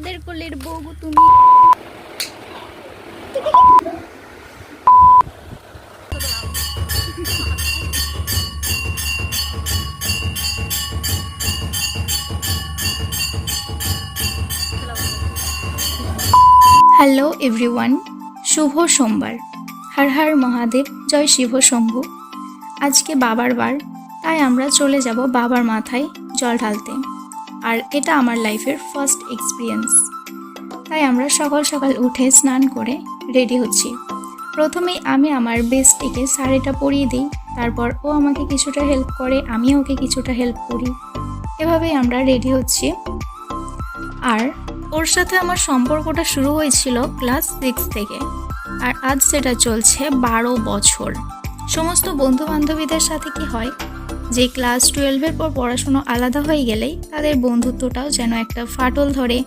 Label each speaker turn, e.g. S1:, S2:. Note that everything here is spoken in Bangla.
S1: কাদের কোলের বউ গো তুমি? হ্যালো এভরিওয়ান, শুভ সোমবার। হর হর মহাদেব, জয় শিব শম্ভু। আজকে বাবার বার, তাই আমরা চলে যাব বাবার মাথায় জল ঢালতে। আর এটা আমার লাইফের ফার্স্ট এক্সপিরিয়েন্স। তাই আমরা সকাল সকাল উঠে স্নান করে রেডি হচ্ছি। প্রথমেই আমি আমার বেস্টিকে শাড়িটা পরিয়ে দিই, তারপর ও আমাকে কিছুটা হেল্প করে, আমি ওকে কিছুটা হেল্প করি। এভাবেই আমরা রেডি হচ্ছি। আর ওর সাথে আমার সম্পর্কটা শুরু হয়েছিল ক্লাস 6 থেকে, আর আজ সেটা চলছে 12 বছর। সমস্ত বন্ধু বান্ধবীদের সাথে কি হয় যে ক্লাস 12-এর পর পড়াশুনো আলাদা হয়ে গেলেই তাদের বন্ধুত্বটাও যেন একটা ফাটল ধরে,